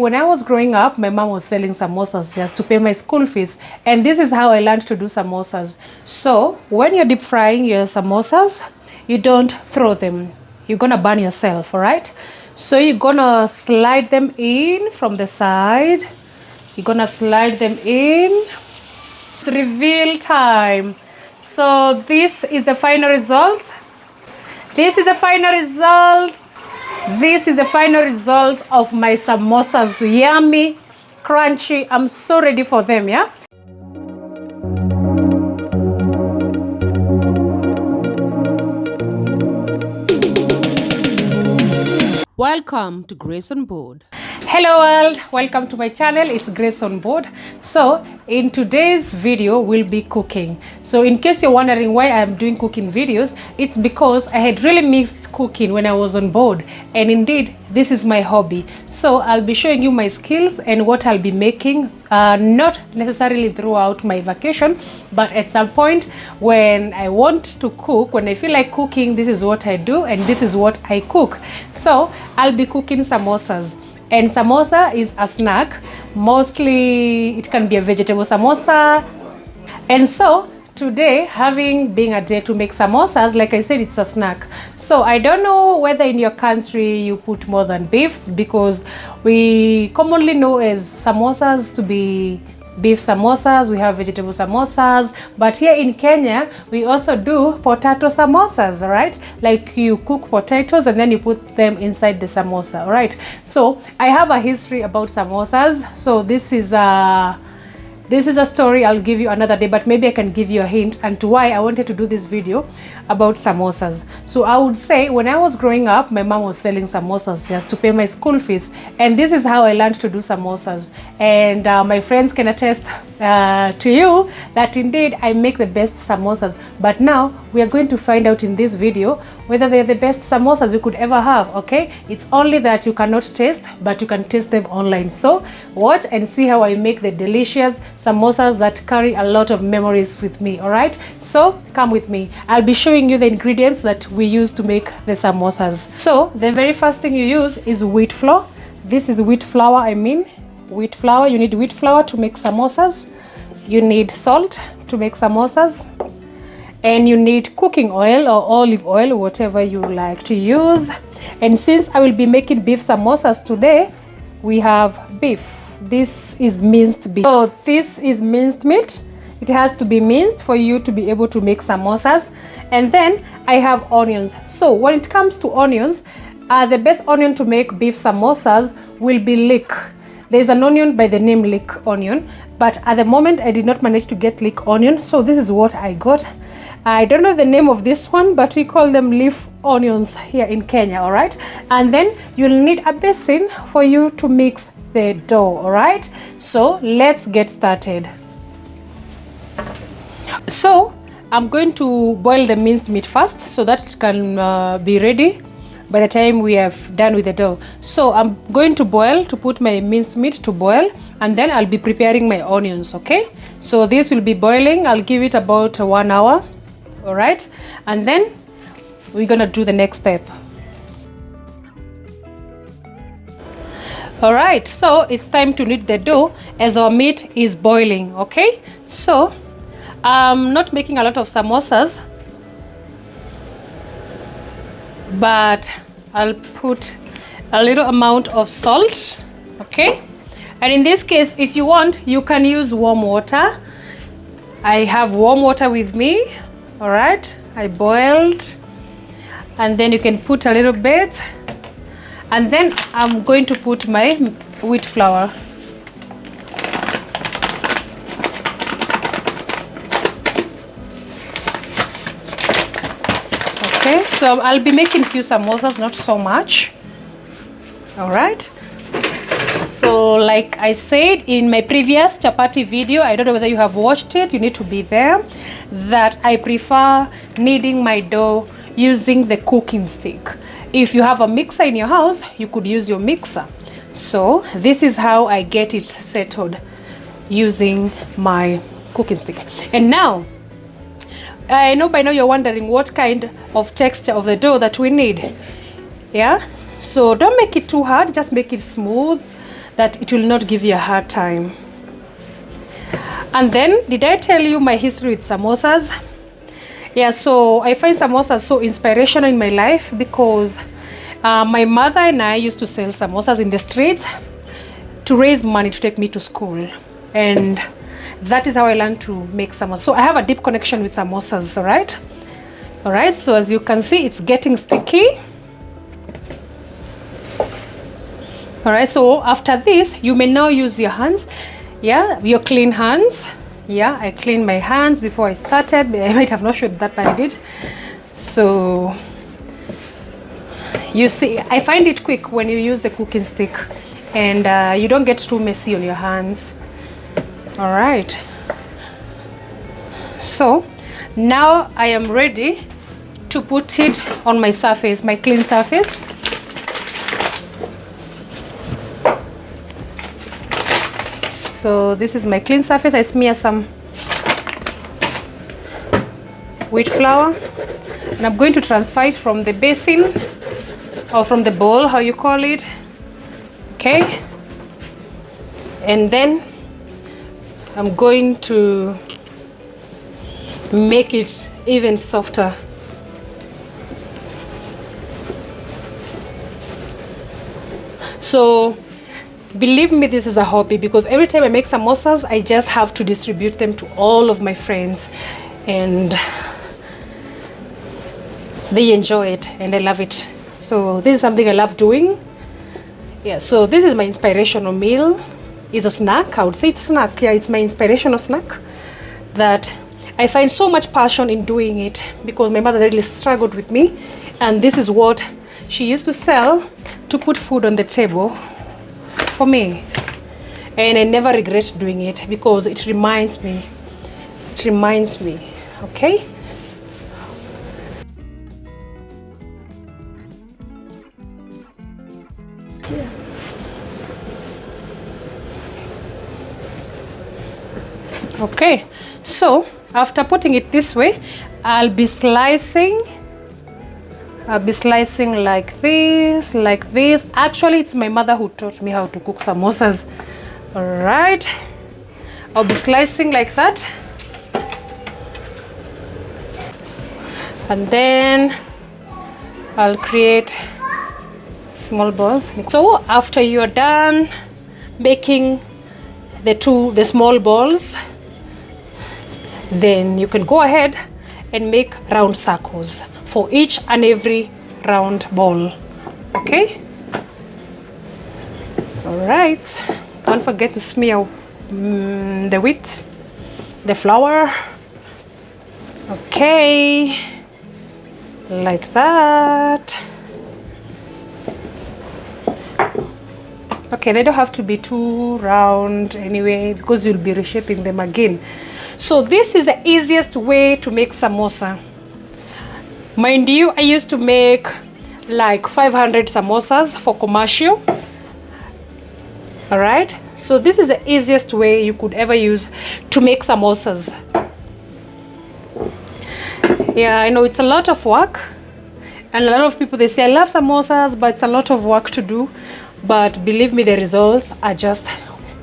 When I was growing up, my mom was selling samosas just to pay my school fees. And this is how I learned to do samosas. So when you're deep frying your samosas, you don't throw them. You're gonna burn yourself, all right? So you're gonna slide them in from the side. You're gonna slide them in. It's reveal time. So this is the final result. This is the final result. This is the final result of my samosas. Yummy, crunchy. I'm so ready for them, yeah? Welcome to Grace on Board. Hello world, welcome to my channel. It's Grace on Board. So in today's video we'll be cooking. So in case you're wondering why I'm doing cooking videos, it's because I had really mixed cooking when I was on board, and indeed this is my hobby. So I'll be showing you my skills and what I'll be making, not necessarily throughout my vacation, but at some point when I want to cook, when I feel like cooking, this is what I do and this is what I cook. So I'll be cooking samosas. And samosa is a snack. Mostly it can be a vegetable samosa. And so today, having being a day to make samosas, like I said, it's a snack. So I don't know whether in your country you put more than beefs, because we commonly know as samosas to be beef samosas, we have vegetable samosas, but here in Kenya we also do potato samosas, right? Like you cook potatoes and then you put them inside the samosa, right? So I have a history about samosas. So this is a story I'll give you another day, but maybe I can give you a hint and to why I wanted to do this video about samosas. So I would say when I was growing up, my mom was selling samosas just to pay my school fees, and this is how I learned to do samosas. And my friends can attest to you that indeed I make the best samosas. But now we are going to find out in this video whether they're the best samosas you could ever have, okay? It's only that you cannot taste, but you can taste them online. So watch and see how I make the delicious samosas that carry a lot of memories with me, all right? So come with me. I'll be showing you the ingredients that we use to make the samosas. So the very first thing you use is wheat flour. This is wheat flour, wheat flour. You need wheat flour to make samosas. You need salt to make samosas. And you need cooking oil or olive oil, whatever you like to use. And since I will be making beef samosas today, we have beef. This is minced beef. So this is minced meat. It has to be minced for you to be able to make samosas. And then I have onions. So when it comes to onions, the best onion to make beef samosas will be leek. There's an onion by the name leek onion, but at the moment I did not manage to get leek onion, so this is what I got. I don't know the name of this one, but we call them leaf onions here in Kenya, all right? And then you'll need a basin for you to mix the dough, all right? So let's get started. So I'm going to boil the minced meat first so that it can be ready by the time we have done with the dough. So I'm going to put my minced meat to boil, and then I'll be preparing my onions, okay? So this will be boiling. I'll give it about 1 hour, all right? And then we're gonna do the next step. All right, so it's time to knead the dough as our meat is boiling, okay? So I'm not making a lot of samosas, but I'll put a little amount of salt, okay? And in this case, if you want, you can use warm water. I have warm water with me, all right? I boiled, and then you can put a little bit, and then I'm going to put my wheat flour. Okay, so I'll be making few samosas, not so much. All right. So like I said in my previous chapati video, I don't know whether you have watched it, you need to be there, that I prefer kneading my dough using the cooking stick. If you have a mixer in your house, you could use your mixer. So this is how I get it settled, using my cooking stick. And now I know by now you're wondering what kind of texture of the dough that we need. Yeah, so don't make it too hard, just make it smooth. that it will not give you a hard time. And then, did I tell you my history with samosas? Yeah, so I find samosas so inspirational in my life because my mother and I used to sell samosas in the streets to raise money to take me to school. And that is how I learned to make samosas. So I have a deep connection with samosas, all right? All right, so as you can see, it's getting sticky. All right, so after this, you may now use your hands. Yeah, your clean hands. Yeah, I cleaned my hands before I started. I might have not showed that, but I did. So you see, I find it quick when you use the cooking stick, and you don't get too messy on your hands. All right, so now I am ready to put it on my surface, my clean surface. So this is my clean surface. I smear some wheat flour, and I'm going to transfer it from the basin or from the bowl, how you call it. Okay, and then I'm going to make it even softer. So believe me, this is a hobby because every time I make samosas, I just have to distribute them to all of my friends, and they enjoy it and I love it. So this is something I love doing. Yeah, so this is my inspirational meal. It's a snack. I would say it's a snack. Yeah, it's my inspirational snack that I find so much passion in doing it because my mother really struggled with me, and this is what she used to sell to put food on the table for me, and I never regret doing it because it reminds me. Okay, okay, so after putting it this way, I'll be slicing like this, Actually, it's my mother who taught me how to cook samosas. All right, I'll be slicing like that, and then I'll create small balls. So after you are done making the small balls, then you can go ahead and make round circles for each and every round ball. Okay, all right, don't forget to smear the wheat, the flour. Okay, like that. Okay, they don't have to be too round anyway because you'll be reshaping them again. So this is the easiest way to make samosa. Mind you, I used to make like 500 samosas for commercial. All right, so this is the easiest way you could ever use to make samosas. Yeah, I know it's a lot of work, and a lot of people, they say, I love samosas, but it's a lot of work to do. But believe me, the results are just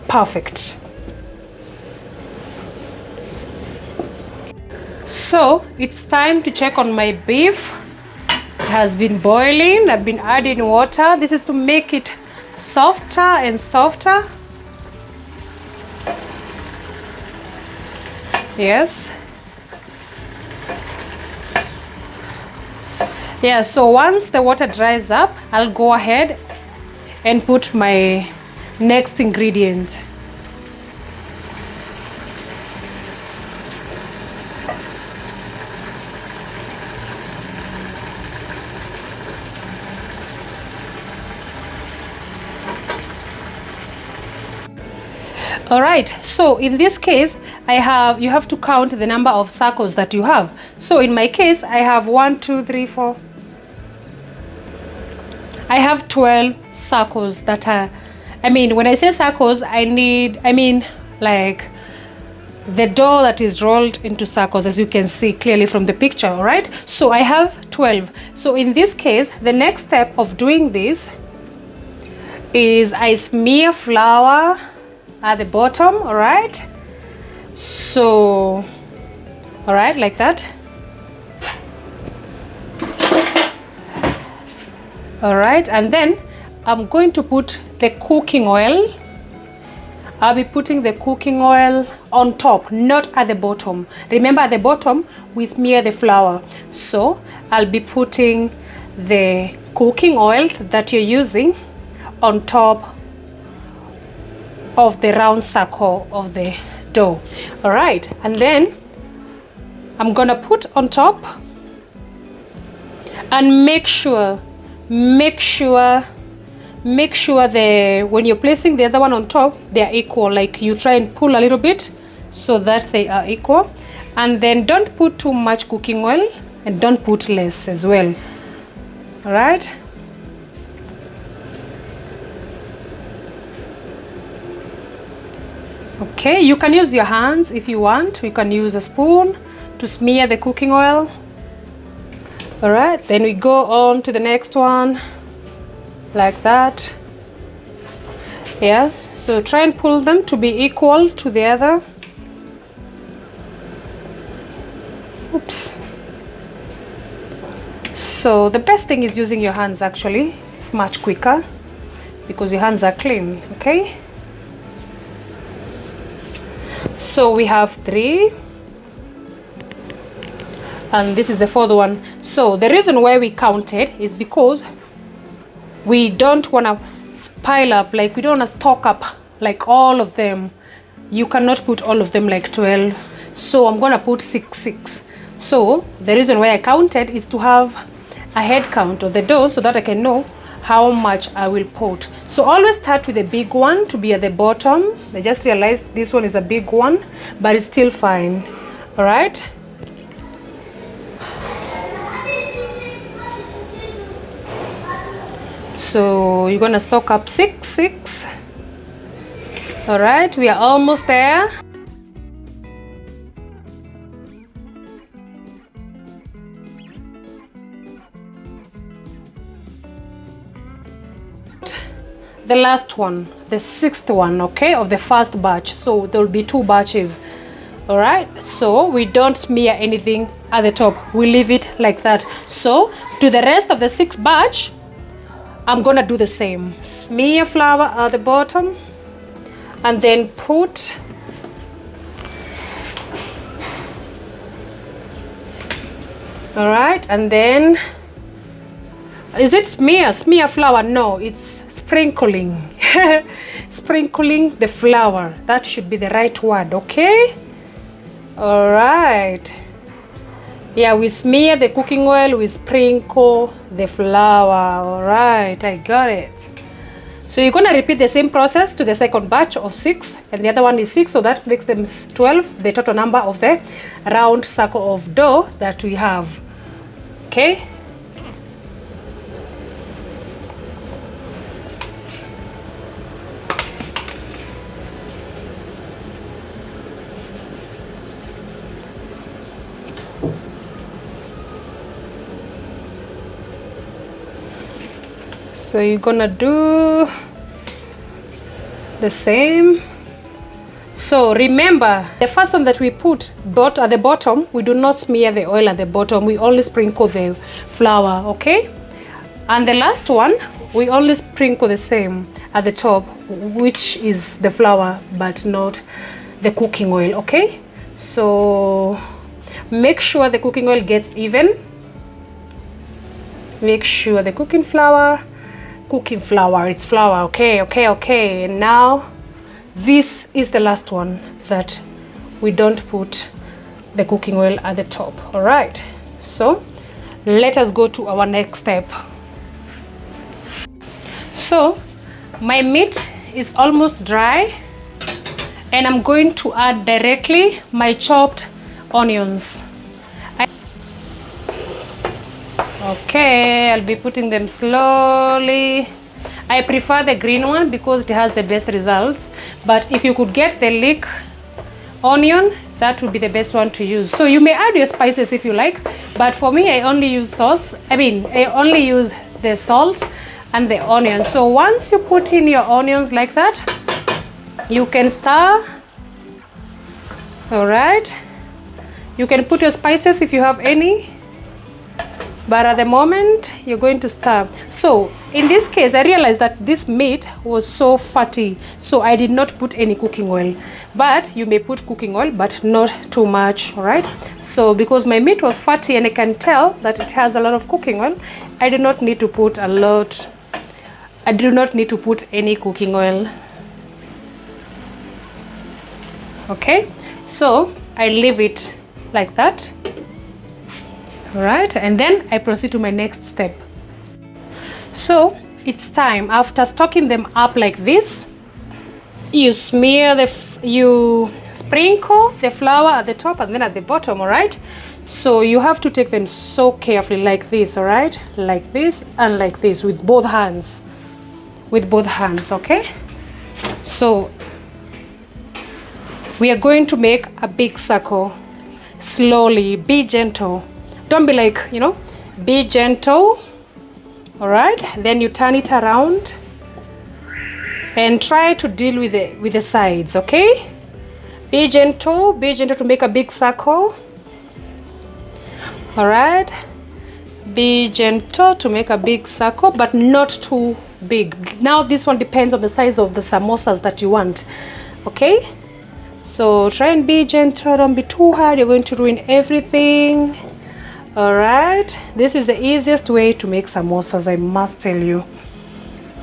perfect. So it's time to check on my beef. It has been boiling. I've been adding water. This is to make it softer and softer. Yes. Yeah, so once the water dries up, I'll go ahead and put my next ingredient. All right, so in this case, you have to count the number of circles that you have. So in my case, I have 1, 2, 3, 4. I have 12 circles that are, when I say circles, I mean like the dough that is rolled into circles, as you can see clearly from the picture. All right, so I have 12. So in this case, the next step of doing this is I smear flour at the bottom. All right, so all right, like that. All right, and then I'm going to put the cooking oil. I'll be putting the cooking oil on top, not at the bottom. Remember, at the bottom we smear the flour. So I'll be putting the cooking oil that you're using on top of the round circle of the dough. All right, and then I'm gonna put on top, and make sure when you're placing the other one on top, they are equal. Like, you try and pull a little bit so that they are equal, and then don't put too much cooking oil and don't put less as well. All right, okay, you can use your hands if you want. You can use a spoon to smear the cooking oil. All right, then we go on to the next one, like that. Yeah, so try and pull them to be equal to the other. Oops. So the best thing is using your hands. Actually, it's much quicker because your hands are clean. Okay, so we have 3, and this is the 4th one. So the reason why we counted is because we don't want to pile up, like we don't want to stock up like all of them. You cannot put all of them like 12, so I'm gonna put 6. So the reason why I counted is to have a head count of the dough so that I can know how much I will put. So always start with the big one to be at the bottom. I just realized this one is a big one, but it's still fine. All right, so you're gonna stock up 6. All right, we are almost there. The last one, the 6th one, okay, of the first batch. So there will be 2 batches. All right, so we don't smear anything at the top, we leave it like that. So to the rest of the 6th batch, I'm gonna do the same. Smear flour at the bottom, and then put all right, and then is it smear flour? No, it's sprinkling. Sprinkling the flour, that should be the right word. Okay, all right, yeah, we smear the cooking oil, we sprinkle the flour. All right, I got it. So you're gonna repeat the same process to the 2nd batch of 6, and the other one is 6, so that makes them 12, the total number of the round circle of dough that we have. Okay, so you're gonna do the same. So remember, the first one that we put at the bottom, we do not smear the oil at the bottom, we only sprinkle the flour. Okay, and the last one we only sprinkle the same at the top, which is the flour but not the cooking oil. Okay, so make sure the cooking oil gets even. Make sure the cooking flour, it's flour. Okay, and now this is the last one that we don't put the cooking oil at the top. All right, so let us go to our next step. So my meat is almost dry, and I'm going to add directly my chopped onions. Okay, I'll be putting them slowly. I prefer the green one because it has the best results, but if you could get the leek onion, that would be the best one to use. So you may add your spices if you like, but for me, I only use I only use the salt and the onions. So once you put in your onions like that, you can stir. All right, you can put your spices if you have any, but at the moment you're going to stir. So in this case, I realized that this meat was so fatty, so I did not put any cooking oil. But you may put cooking oil, but not too much. All right, so because my meat was fatty and I can tell that it has a lot of cooking oil, I do not need to put a lot. I do not need to put any cooking oil. Okay, so I leave it like that. All right, and then I proceed to my next step. So it's time. After stocking them up like this, you you sprinkle the flour at the top and then at the bottom. All right, so you have to take them so carefully like this. All right, like this and like this with both hands. With both hands. Okay, so we are going to make a big circle. Slowly, be gentle. Don't be like, be gentle. All right, then you turn it around and try to deal with the sides. Okay, be gentle to make a big circle. All right, be gentle to make a big circle, but not too big. Now this one depends on the size of the samosas that you want. Okay, so try and be gentle, don't be too hard, you're going to ruin everything. All right, this is the easiest way to make samosas, I must tell you.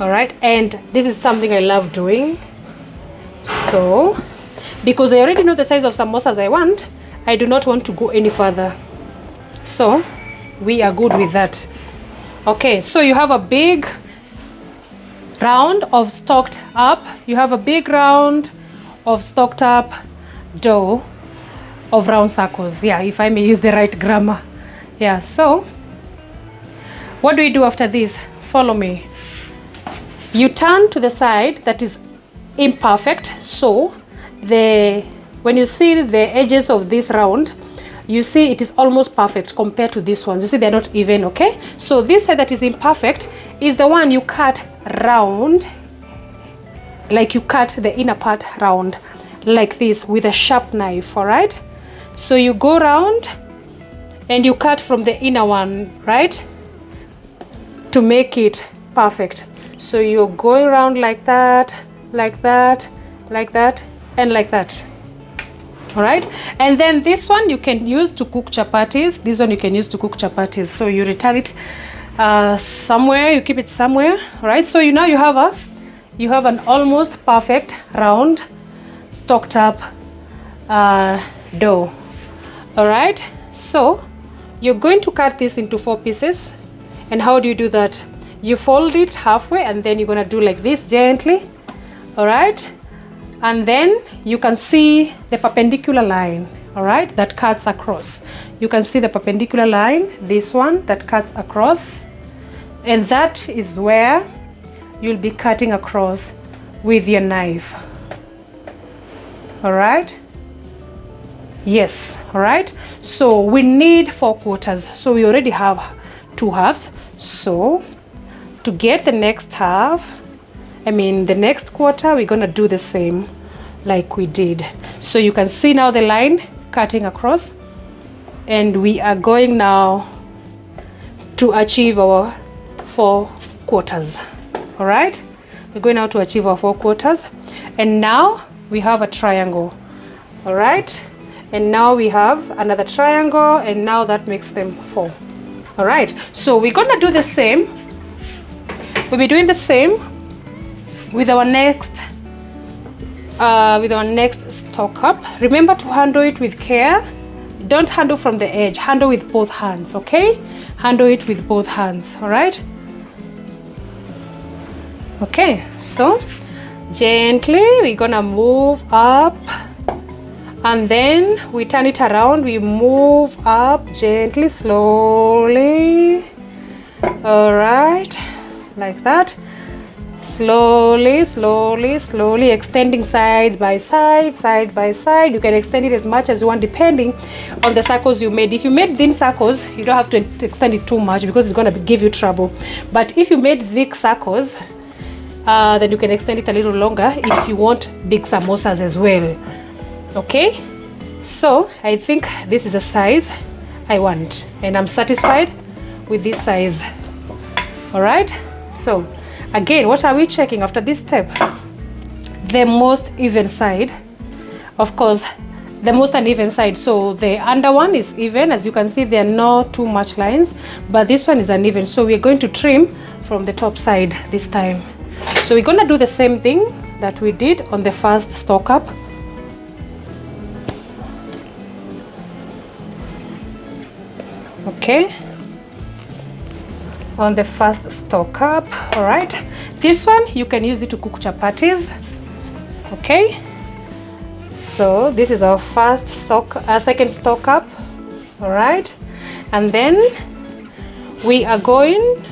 All right, and this is something I love doing. So because I already know the size of samosas I want, I do not want to go any further, so we are good with that. Okay, so you have a big round of stocked up dough of round circles. Yeah, if I may use the right grammar. Yeah, so what do we do after this? Follow me. You turn to the side that is imperfect. So when you see the edges of this round, you see it is almost perfect compared to this one. You see they're not even. Okay, so this side that is imperfect is the one you cut round, like you cut the inner part round like this with a sharp knife. All right, so you go round and you cut from the inner one, right, to make it perfect. So you're going around like that, like that, like that, and like that. All right, and then this one you can use to cook chapatis. This one you can use to cook chapatis. So you return it somewhere, you keep it somewhere. All right, so now you have an almost perfect round stocked up dough. All right, so you're going to cut this into 4 pieces. And how do you do that? You fold it halfway and then you're gonna do like this gently. All right, and then you can see the perpendicular line, all right, that cuts across. You can see the perpendicular line, this one that cuts across, and that is where you'll be cutting across with your knife. All right, yes. All right, so we need 4 quarters, so we already have 2 halves. So to get the next half, the next quarter, we're gonna do the same like we did. So you can see now the line cutting across, and we are going now to achieve our 4 quarters. All right, we're going now to achieve our 4 quarters, and now we have a triangle. All right, and now we have another triangle, and now that makes them 4. All right, so we're gonna do the same. We'll be doing the same with our next stock up. Remember to handle it with care. Don't handle from the edge, handle with both hands. Okay, handle it with both hands. All right, okay, so gently we're gonna move up, and then we turn it around, we move up gently, slowly. All right, like that. Slowly, slowly, slowly extending side by side, side by side. You can extend it as much as you want depending on the circles you made. If you made thin circles, you don't have to extend it too much because it's going to give you trouble. But if you made thick circles, then you can extend it a little longer if you want big samosas as well. Okay, so I think this is the size I want and I'm satisfied with this size. All right, so again, what are we checking after this step? The most even side, of course, the most uneven side. So the under one is even. As you can see, there are not too much lines, but this one is uneven. So we're going to trim from the top side this time. So we're going to do the same thing that we did on the first stock up. Okay, on the first stock up. All right, this one you can use it to cook chapatis. Okay, so this is our first stock, second stock up. All right, and then we are going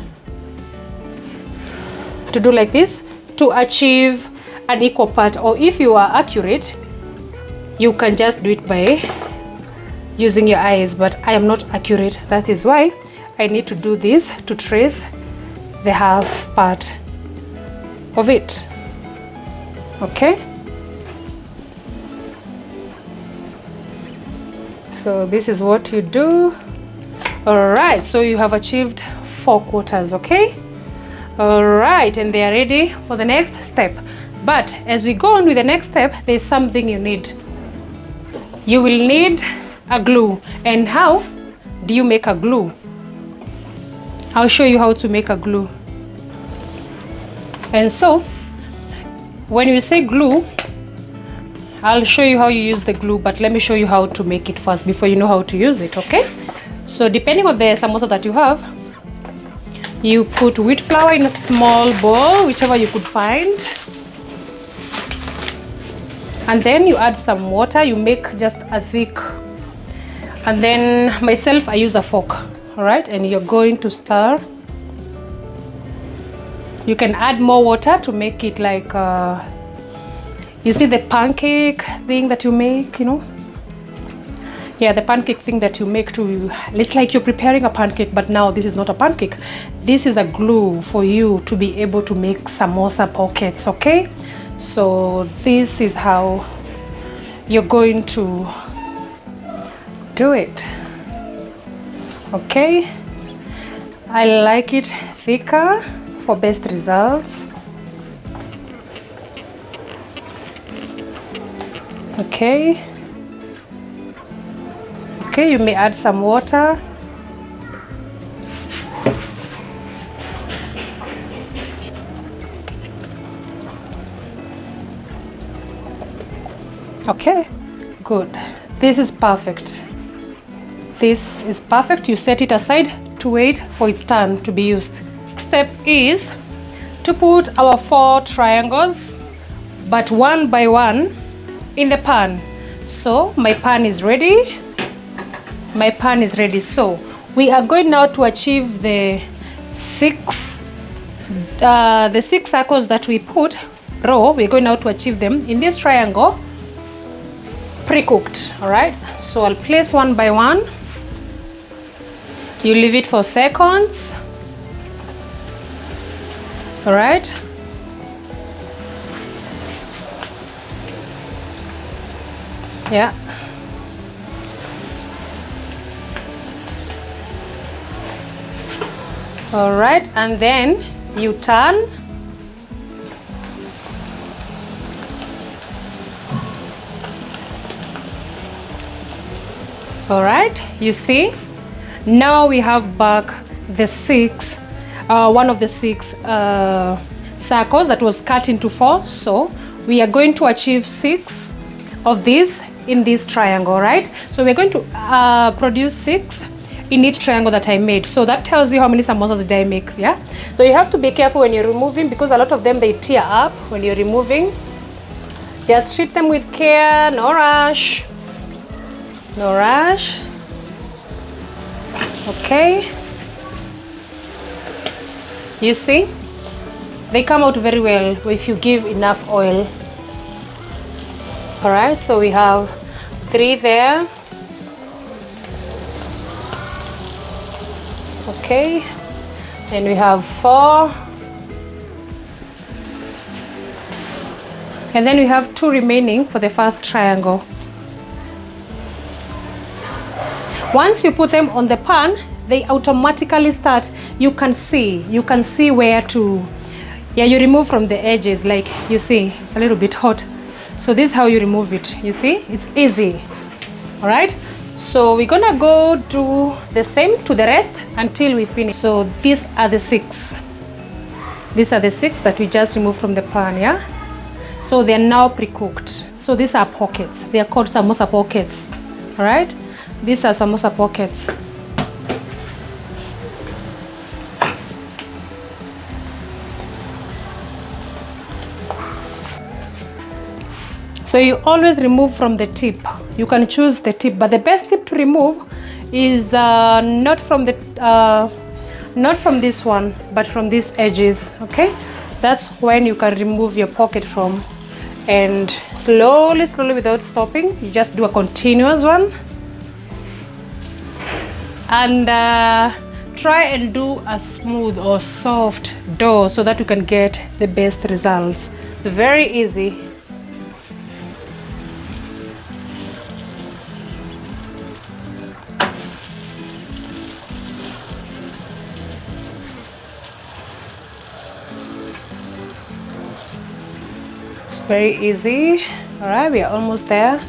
to do like this to achieve an equal part, or if you are accurate, you can just do it by using your eyes, but I am not accurate. That is why I need to do this to trace the half part of it. Okay, so this is what you do. All right, so you have achieved 4 quarters. Okay, all right, and they are ready for the next step. But as we go on with the next step, there's something you need. You will need a glue. And how do you make a glue? I'll show you how to make a glue. And so when you say glue, I'll show you how you use the glue, but let me show you how to make it first before you know how to use it. Okay, so depending on the samosa that you have, you put wheat flour in a small bowl, whichever you could find, and then you add some water. You make just a thick, and then myself, I use a fork. All right, and you're going to stir. You can add more water to make it like you see the pancake thing that you make, you know. Yeah, the pancake thing that you make to, it's like you're preparing a pancake, but now this is not a pancake. This is a glue for you to be able to make samosa pockets. Okay, so this is how you're going to do it. Okay, I like it thicker for best results. Okay, okay, you may add some water. Okay, good. This is perfect. This is perfect. You set it aside to wait for its turn to be used. Step is to put our 4 triangles, but one by one, in the pan. So my pan is ready. My pan is ready. So we are going now to achieve the 6 circles that we put raw. We're going now to achieve them in this triangle, pre-cooked. All right, so I'll place one by one. You leave it for seconds. All right, yeah, all right, and then you turn. All right, you see, now we have back the 6, one of the 6 circles that was cut into 4. So we are going to achieve 6 of these in this triangle, right? So we're going to produce 6 in each triangle that I made. So that tells you how many samosas did I make. Yeah, so you have to be careful when you're removing, because a lot of them, they tear up when you're removing. Just treat them with care, no rush. No rush. Okay, you see, They come out very well if you give enough oil. All right, so we have 3 there. Okay, then we have 4. And then we have 2 remaining for the first triangle. Once you put them on the pan, they automatically start, you can see where to, you remove from the edges. Like you see, it's a little bit hot. So this is how you remove it. You see, it's easy. All right. So we're gonna go do the same to the rest until we finish. So these are the 6. These are the 6 that we just removed from the pan, yeah? So they're now pre-cooked. So these are pockets. They are called samosa pockets. All right? These are samosa pockets. So you always remove from the tip. You can choose the tip, but the best tip to remove is not from this one, but from these edges. Okay, that's when you can remove your pocket from. And slowly, without stopping, you just do a continuous one. And try and do a smooth or soft dough so that you can get the best results. It's very easy. Very easy. All right, we are almost there.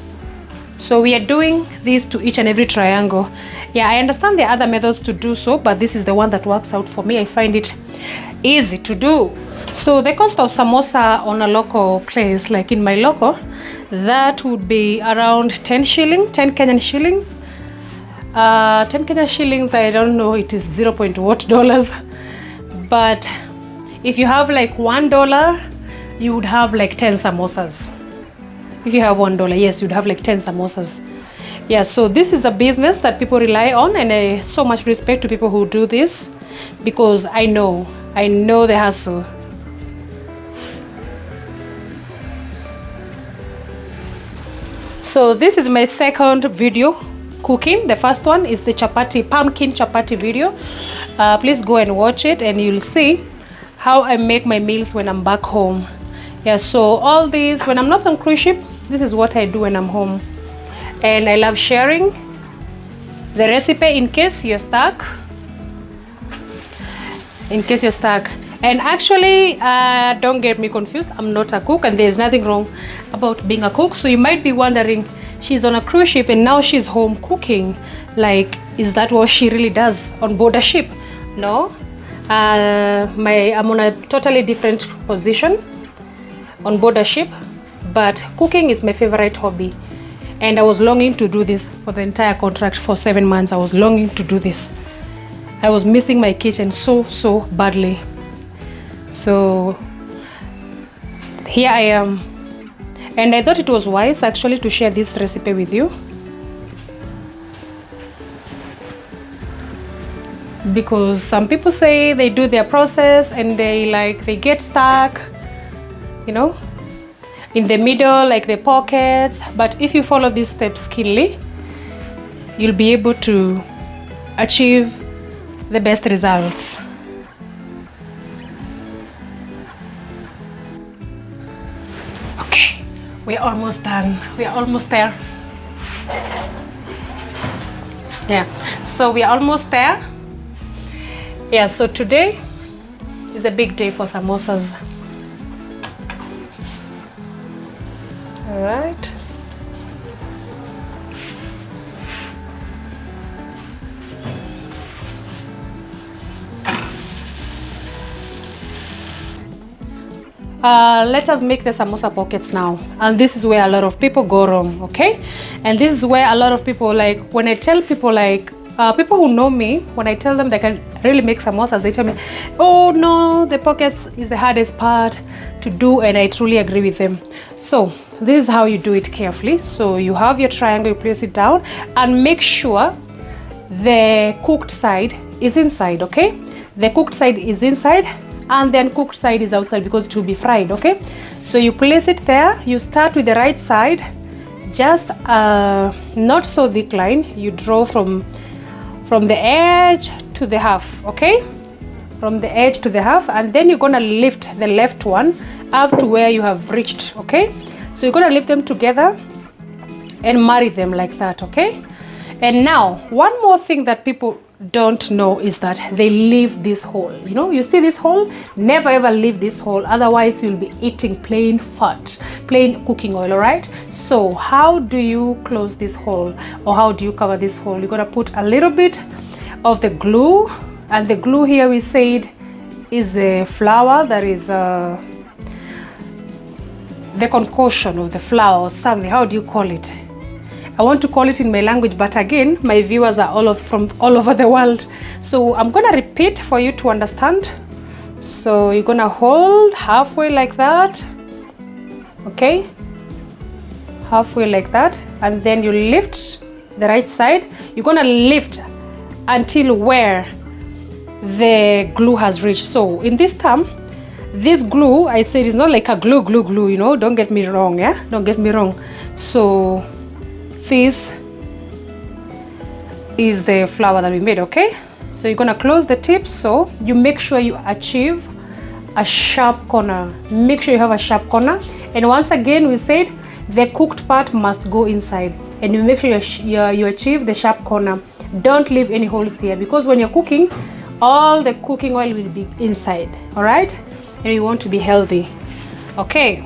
So we are doing this to each and every triangle. Yeah, I understand there are other methods to do so, but this is the one that works out for me. I find it easy to do. So the cost of samosa on a local place, like in my local, that would be around 10 Kenyan shillings. 10 Kenyan shillings, I don't know, it is 0. What dollars. But if you have like $1, you would have like 10 samosas. If you have $1, yes, you'd have like 10 samosas. Yeah, so this is a business that people rely on, and I so much respect to people who do this, because I know the hustle. So this is my second video cooking. The first one is the pumpkin chapati video. Please go and watch it, and you'll see how I make my meals when I'm back home. Yeah, so all these, when I'm not on cruise ship, this is what I do when I'm home. And I love sharing the recipe in case you're stuck. And actually, don't get me confused, I'm not a cook, and there's nothing wrong about being a cook. So you might be wondering, she's on a cruise ship and now she's home cooking. Like, is that what she really does on board a ship? No. I'm on a totally different position on board a ship, but cooking is my favorite hobby, and I was longing to do this for the entire contract for 7 months. I was longing to do this. I was missing my kitchen so badly. So here I am, and I thought it was wise actually to share this recipe with you, because some people say they do their process and they get stuck, you know, in the middle, like the pockets. But if you follow these steps skillfully, you'll be able to achieve the best results. Okay, we're almost done. We are almost there. Yeah, so we are almost there. Yeah, so today is a big day for samosas. All right. Let us make the samosa pockets now, and this is where a lot of people go wrong. Okay, and this is where a lot of people, like when I tell people, like people who know me, when I tell them they can really make samosas, they tell me, oh no, the pockets is the hardest part to do, and I truly agree with them. So this is how you do it carefully. So you have your triangle, you place it down, and make sure the cooked side is inside. Okay, the cooked side is inside, and the uncooked side is outside because it will be fried. Okay, so you place it there. You start with the right side, just not so thick line. You draw from the edge to the half. Okay, from the edge to the half, and then you're gonna lift the left one up to where you have reached. Okay, so you're gonna lift them together and marry them like that. Okay, and now one more thing that people don't know is that they leave this hole. You know, you see this hole? Never ever leave this hole, otherwise you'll be eating plain fat, plain cooking oil. All right, so how do you close this hole, or how do you cover this hole? You're gonna put a little bit of the glue, and the glue here we said is a flour, that is the concoction of the flour or something. How do you call it? I want to call it in my language, but again, my viewers are from all over the world, so I'm gonna repeat for you to understand. So you're gonna hold halfway like that. Okay, halfway like that, and then you lift the right side. You're gonna lift until where the glue has reached. So in this term, this glue, I said, is not like a glue, you know, don't get me wrong. Yeah, don't get me wrong. So this is the flour that we made. Okay, so you're gonna close the tips, so you make sure you achieve a sharp corner. Make sure you have a sharp corner, and once again we said the cooked part must go inside, and you make sure you achieve the sharp corner. Don't leave any holes here, because when you're cooking, all the cooking oil will be inside. All right, and you want to be healthy. Okay,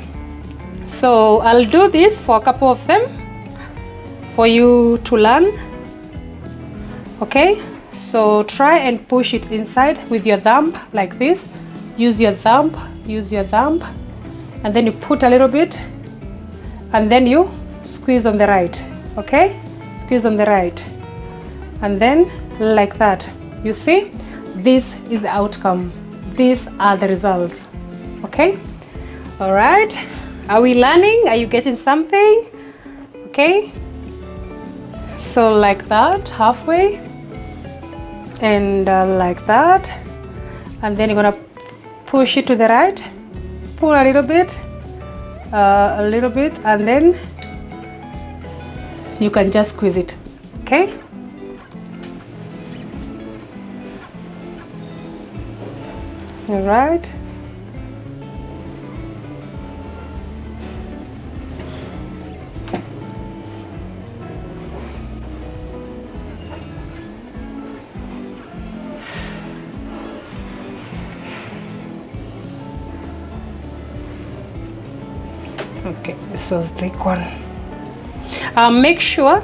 so I'll do this for a couple of them for you to learn. Okay, so try and push it inside with your thumb like this. Use your thumb, and then you put a little bit, and then you squeeze on the right. Okay, squeeze on the right, and then like that. You see, this is the outcome, these are the results. Okay, all right, are we learning? Are you getting something? Okay, so like that, halfway, and like that, and then you're gonna push it to the right, pull a little bit, and then you can just squeeze it. Okay, all right. Okay, this was the thick one. Make sure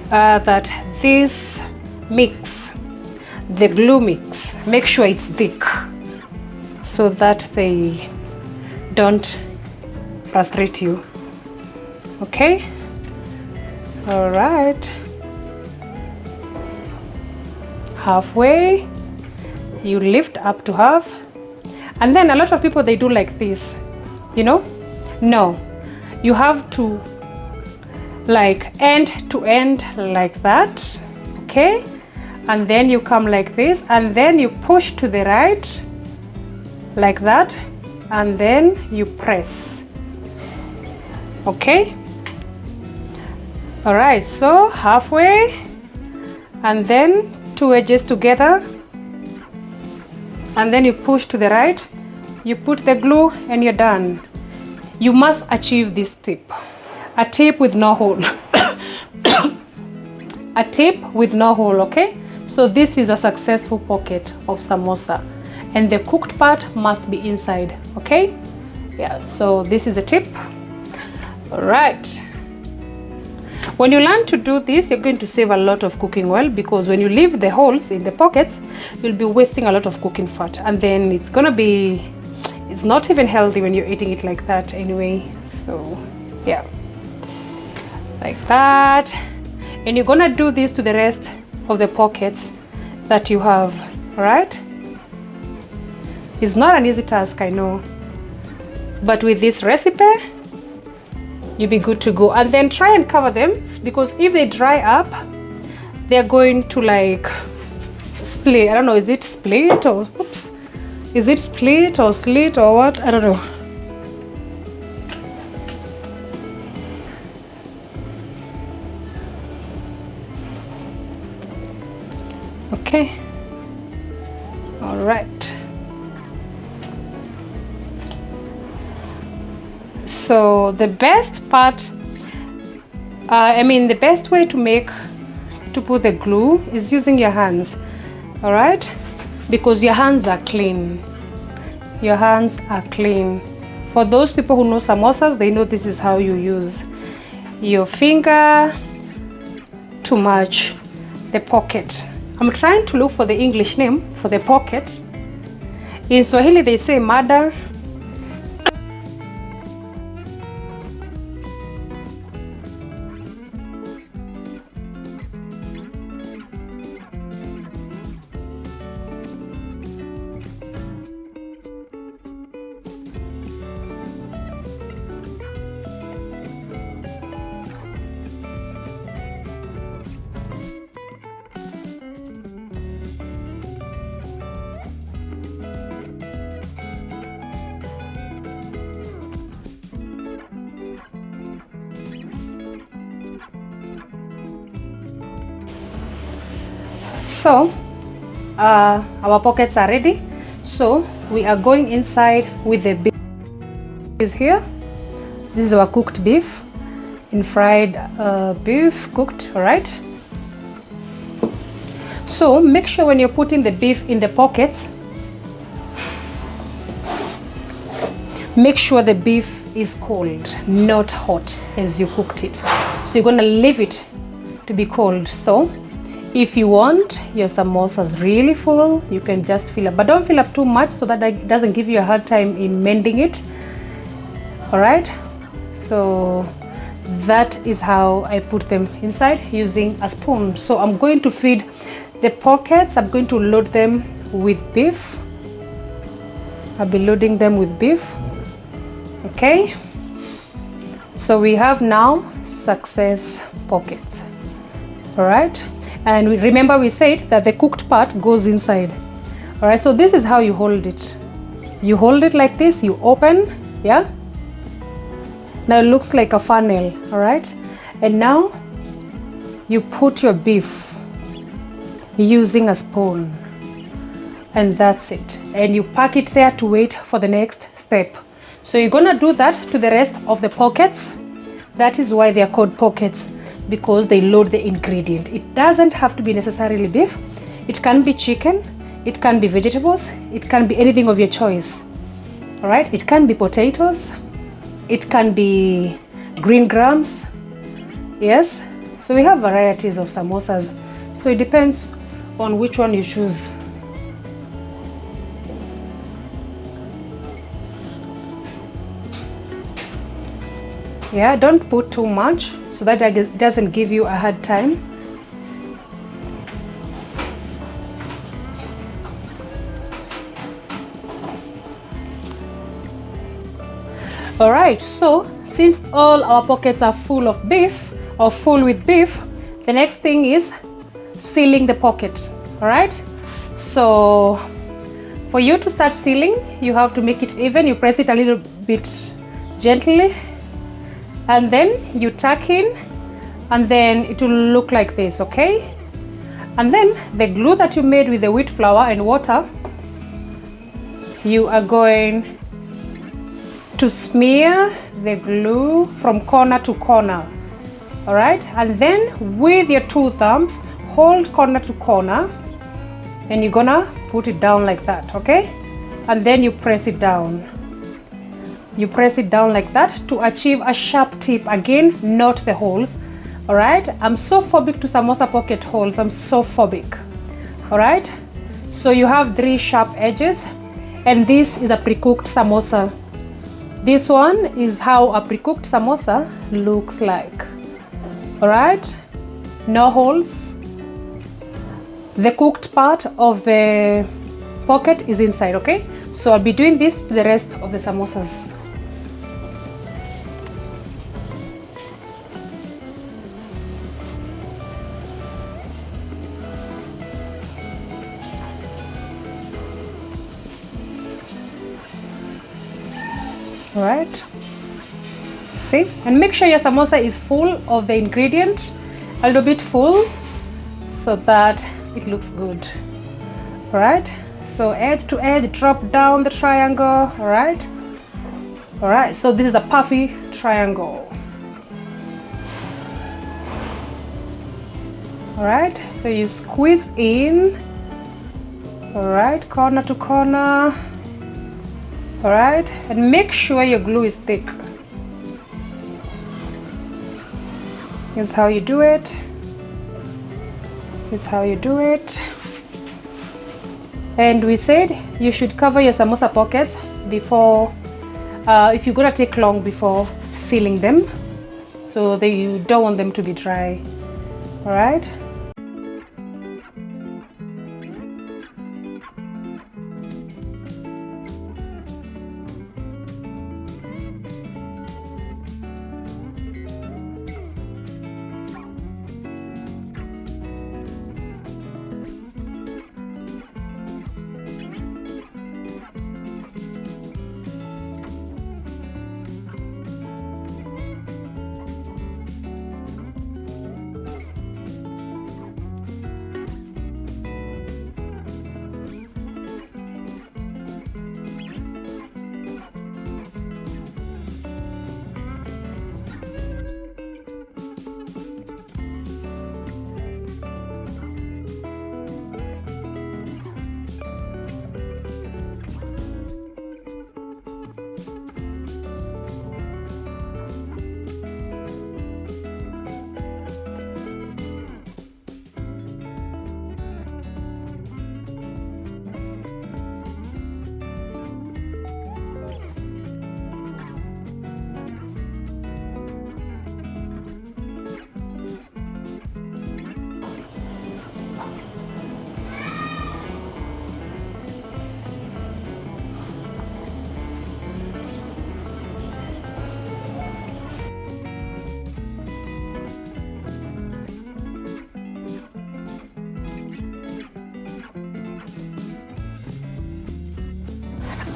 that this mix, the glue mix, make sure it's thick so that they don't frustrate you. Okay, all right, halfway, you lift up to half, and then a lot of people, they do like this, you know. No, you have to like end to end like that. Okay, and then you come like this, and then you push to the right like that, and then you press. Okay, all right, so halfway, and then two edges together, and then you push to the right, you put the glue, and you're done. You must achieve this tip, a tip with no hole. A tip with no hole. Okay, so this is a successful pocket of samosa, and the cooked part must be inside. Okay, yeah, so this is a tip. All right, when you learn to do this, you're going to save a lot of cooking oil, because when you leave the holes in the pockets, you'll be wasting a lot of cooking fat, and then it's not even healthy when you're eating it like that anyway. So yeah, like that, and you're gonna do this to the rest of the pockets that you have. All right, it's not an easy task, I know, but with this recipe you'll be good to go. And then try and cover them, because if they dry up, they're going to like split. I don't know, is it split or oops, Is it split or slit or what? I don't know. Okay. All right. So the best part, the best way to put the glue is using your hands. All right, because your hands are clean. Your hands are clean. For those people who know samosas, they know this is how you use your finger to match the pocket. I'm trying to look for the English name for the pocket. In Swahili they say mada. So our pockets are ready, so we are going inside with the beef. Is here. This is our cooked beef, in fried beef cooked. All right, so make sure when you're putting the beef in the pockets, make sure the beef is cold, not hot as you cooked it. So you're gonna leave it to be cold. So if you want your samosas really full, you can just fill up, but don't fill up too much so that it doesn't give you a hard time in mending it. All right, so that is how I put them inside using a spoon. So I'm going to feed the pockets. I'm going to load them with beef. I'll be loading them with beef. Okay, so we have now success pockets. All right, and remember we said that the cooked part goes inside. All right, so this is how you hold it. You hold it like this, you open, yeah. Now it looks like a funnel, all right? And now you put your beef using a spoon, and that's it. And you pack it there to wait for the next step. So you're gonna do that to the rest of the pockets. That is why they are called pockets, because they load the ingredient. It doesn't have to be necessarily beef. It can be chicken, it can be vegetables, it can be anything of your choice. All right, it can be potatoes, it can be green grams. Yes, so we have varieties of samosas, so it depends on which one you choose. Yeah, don't put too much so that it doesn't give you a hard time. All right, so since all our pockets are full of beef or full with beef, the next thing is sealing the pocket. All right, so for you to start sealing, you have to make it even. You press it a little bit gently, and then you tuck in, and then it will look like this. Okay, and then the glue that you made with the wheat flour and water, you are going to smear the glue from corner to corner. All right, and then with your two thumbs hold corner to corner, and you're gonna put it down like that. Okay, and then you press it down. You press it down like that to achieve a sharp tip, again, not the holes. All right, I'm so phobic to samosa pocket holes. I'm so phobic. All right, so you have 3 sharp edges, and this is a pre-cooked samosa. This one is how a pre-cooked samosa looks like. All right, no holes. The cooked part of the pocket is inside. Okay, so I'll be doing this to the rest of the samosas. All right. See, and make sure your samosa is full of the ingredients, a little bit full, so that it looks good. All right. So edge to edge, drop down the triangle. All right. All right. So this is a puffy triangle. All right. So you squeeze in. All right, corner to corner. All right, and make sure your glue is thick. Here's how you do it. Here's how you do it. And we said you should cover your samosa pockets before, if you're gonna take long before sealing them, so that you don't want them to be dry. All right.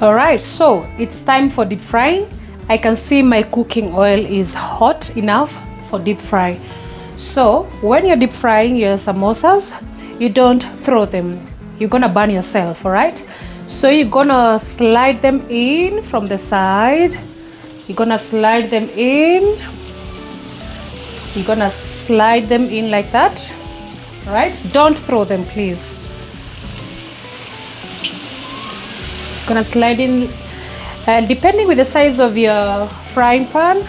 All right, so it's time for deep frying. I can see my cooking oil is hot enough for deep fry. So when you're deep frying your samosas, you don't throw them. You're gonna burn yourself, all right? So you're gonna slide them in from the side. You're gonna slide them in. You're gonna slide them in like that, all right? Don't throw them, please. Gonna slide in, and depending with the size of your frying pan,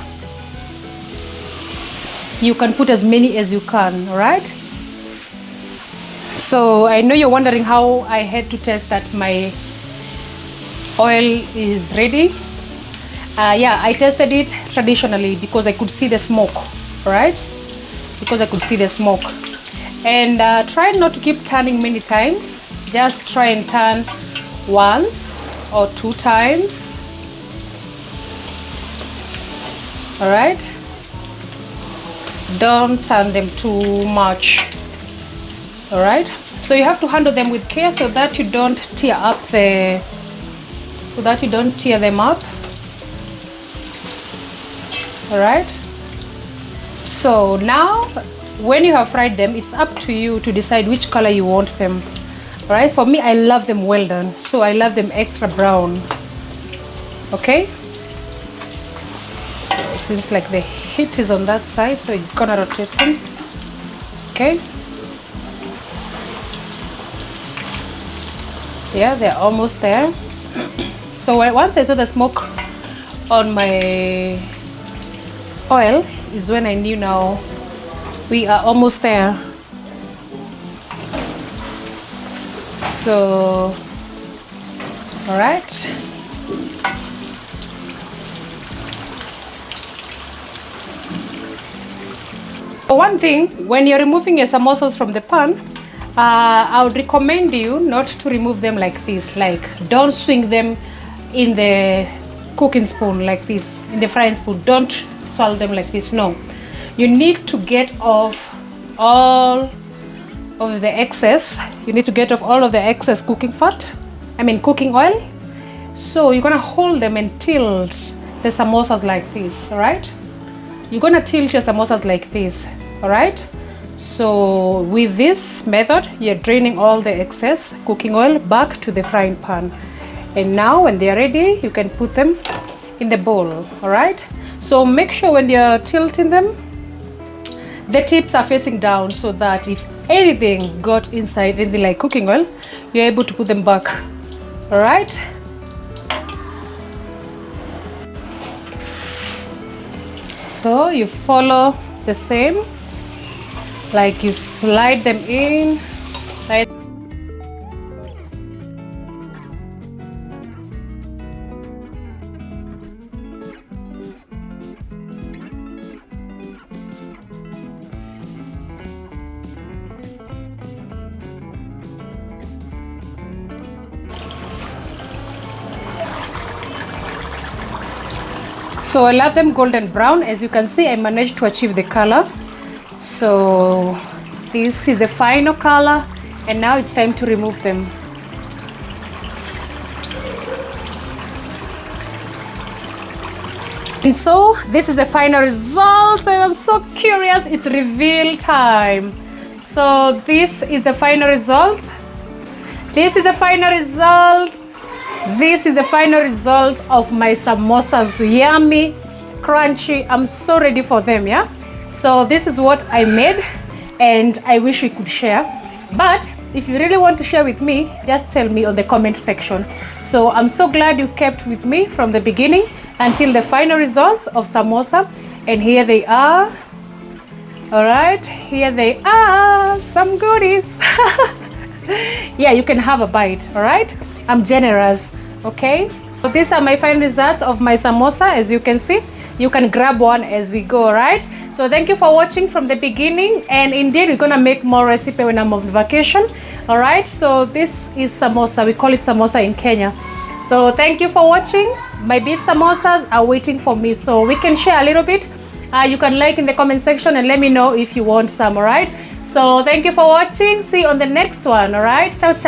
you can put as many as you can. All right, so I know you're wondering how I had to test that my oil is ready. Yeah, I tested it traditionally because I could see the smoke. All right, because I could see the smoke. And try not to keep turning many times. Just try and turn once or 2 times. All right, don't turn them too much. All right, so you have to handle them with care so that you don't tear them up. All right, so now when you have fried them, it's up to you to decide which color you want them. All right, for me, I love them well done, so I love them extra brown. Okay, so it seems like the heat is on that side, so it's gonna rotate them. Okay, yeah, they're almost there. So once I saw the smoke on my oil is when I knew now we are almost there. So, all right. One thing, when you're removing your samosas from the pan, I would recommend you not to remove them like this. Like, don't swing them in the cooking spoon like this, in the frying spoon. Don't swirl them like this. No, you need to get off all of the excess. You need to get off all of the excess cooking fat, cooking oil. So you're gonna hold them and tilt the samosas like this. All right, you're gonna tilt your samosas like this. All right, so with this method you're draining all the excess cooking oil back to the frying pan, and now when they're ready you can put them in the bowl. All right, so make sure when you're tilting them the tips are facing down, so that if anything got inside anything like cooking oil, you're able to put them back. All right, so you follow the same, like you slide them in like so. I love them golden brown. As you can see, I managed to achieve the color. So this is the final color, and now it's time to remove them. And so this is the final result, and I'm so curious. It's reveal time. So this is the final result. This is the final result. This is the final result of my samosas. Yummy, crunchy. I'm so ready for them. Yeah, so this is what I made, and I wish we could share. But if you really want to share with me, just tell me on the comment section. So I'm so glad you kept with me from the beginning until the final results of samosa, and here they are. All right, here they are, some goodies. Yeah, you can have a bite. All right, I'm generous. Okay, so these are my final results of my samosa. As you can see, you can grab one as we go. All right, so thank you for watching from the beginning, and indeed we're gonna make more recipe when I'm on vacation. All right, so this is samosa. We call it samosa in Kenya. So thank you for watching. My beef samosas are waiting for me, so we can share a little bit. You can like in the comment section and let me know if you want some. All right, so thank you for watching. See you on the next one. All right, ciao ciao.